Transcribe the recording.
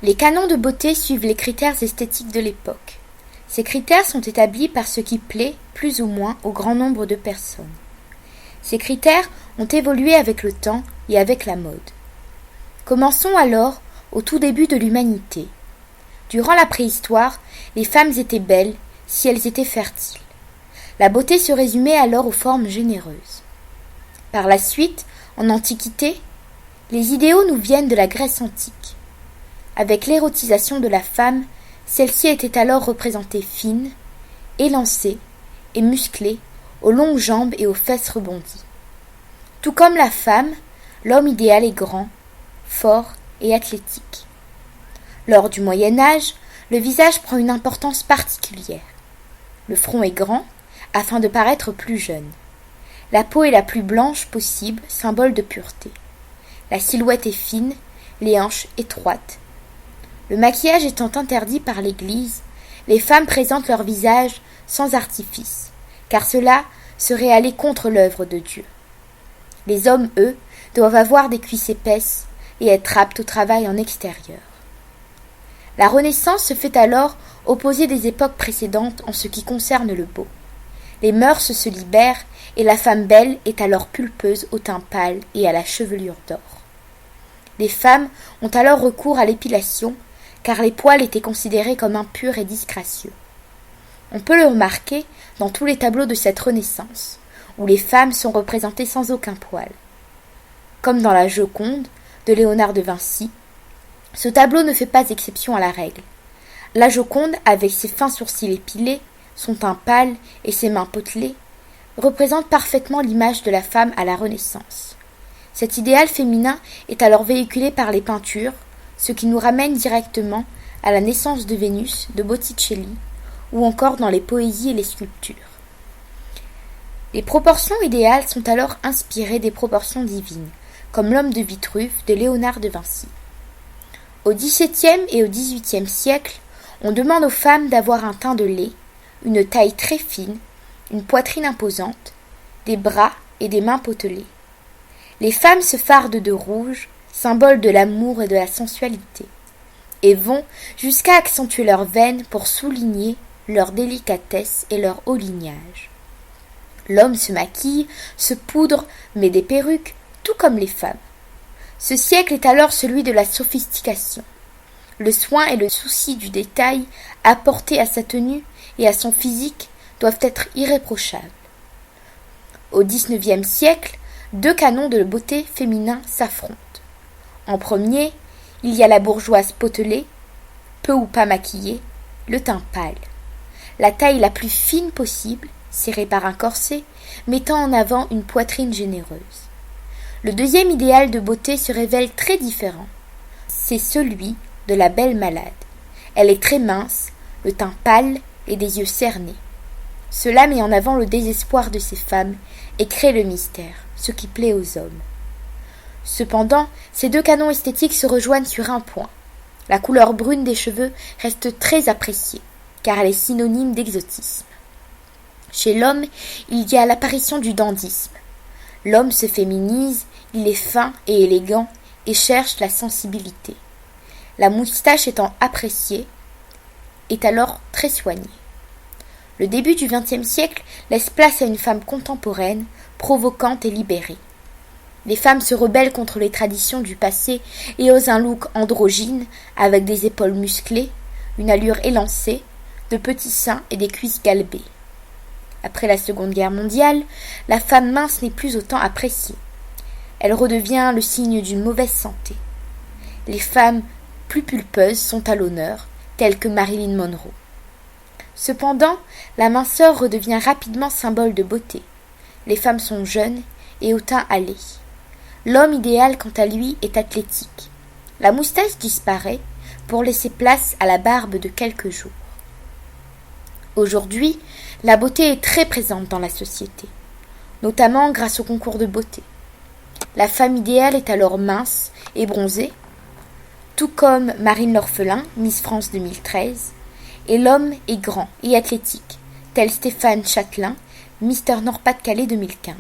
Les canons de beauté suivent les critères esthétiques de l'époque. Ces critères sont établis par ce qui plaît, plus ou moins, au grand nombre de personnes. Ces critères ont évolué avec le temps et avec la mode. Commençons alors au tout début de l'humanité. Durant la préhistoire, les femmes étaient belles si elles étaient fertiles. La beauté se résumait alors aux formes généreuses. Par la suite, en Antiquité, les idéaux nous viennent de la Grèce antique. Avec l'érotisation de la femme, celle-ci était alors représentée fine, élancée et musclée, aux longues jambes et aux fesses rebondies. Tout comme la femme, l'homme idéal est grand, fort et athlétique. Lors du Moyen Âge, le visage prend une importance particulière. Le front est grand, afin de paraître plus jeune. La peau est la plus blanche possible, symbole de pureté. La silhouette est fine, les hanches étroites. Le maquillage étant interdit par l'Église, les femmes présentent leur visage sans artifice, car cela serait aller contre l'œuvre de Dieu. Les hommes, eux, doivent avoir des cuisses épaisses et être aptes au travail en extérieur. La Renaissance se fait alors opposer des époques précédentes en ce qui concerne le beau. Les mœurs se libèrent et la femme belle est alors pulpeuse au teint pâle et à la chevelure d'or. Les femmes ont alors recours à l'épilation, car les poils étaient considérés comme impurs et disgracieux. On peut le remarquer dans tous les tableaux de cette Renaissance, où les femmes sont représentées sans aucun poil. Comme dans la Joconde de Léonard de Vinci, ce tableau ne fait pas exception à la règle. La Joconde, avec ses fins sourcils épilés, son teint pâle et ses mains potelées, représente parfaitement l'image de la femme à la Renaissance. Cet idéal féminin est alors véhiculé par les peintures, ce qui nous ramène directement à la naissance de Vénus de Botticelli, ou encore dans les poésies et les sculptures. Les proportions idéales sont alors inspirées des proportions divines, comme l'homme de Vitruve de Léonard de Vinci. Au XVIIe et au XVIIIe siècle, on demande aux femmes d'avoir un teint de lait, une taille très fine, une poitrine imposante, des bras et des mains potelées. Les femmes se fardent de rouge, symbole de l'amour et de la sensualité, et vont jusqu'à accentuer leurs veines pour souligner leur délicatesse et leur haut lignage. L'homme se maquille, se poudre, met des perruques, tout comme les femmes. Ce siècle est alors celui de la sophistication. Le soin et le souci du détail apportés à sa tenue et à son physique doivent être irréprochables. Au XIXe siècle, deux canons de beauté féminin s'affrontent. En premier, il y a la bourgeoise potelée, peu ou pas maquillée, le teint pâle. La taille la plus fine possible, serrée par un corset, mettant en avant une poitrine généreuse. Le deuxième idéal de beauté se révèle très différent. C'est celui de la belle malade. Elle est très mince, le teint pâle et des yeux cernés. Cela met en avant le désespoir de ces femmes et crée le mystère, ce qui plaît aux hommes. Cependant, ces deux canons esthétiques se rejoignent sur un point. La couleur brune des cheveux reste très appréciée, car elle est synonyme d'exotisme. Chez l'homme, il y a l'apparition du dandysme. L'homme se féminise, il est fin et élégant et cherche la sensibilité. La moustache étant appréciée, est alors très soignée. Le début du XXe siècle laisse place à une femme contemporaine, provocante et libérée. Les femmes se rebellent contre les traditions du passé et osent un look androgyne avec des épaules musclées, une allure élancée, de petits seins et des cuisses galbées. Après la Seconde Guerre mondiale, la femme mince n'est plus autant appréciée. Elle redevient le signe d'une mauvaise santé. Les femmes plus pulpeuses sont à l'honneur, telles que Marilyn Monroe. Cependant, la minceur redevient rapidement symbole de beauté. Les femmes sont jeunes et au teint hâlé. L'homme idéal, quant à lui, est athlétique. La moustache disparaît pour laisser place à la barbe de quelques jours. Aujourd'hui, la beauté est très présente dans la société, notamment grâce au concours de beauté. La femme idéale est alors mince et bronzée, tout comme Marine l'Orphelin, Miss France 2013, et l'homme est grand et athlétique, tel Stéphane Châtelain, Mister Nord-Pas-de-Calais 2015.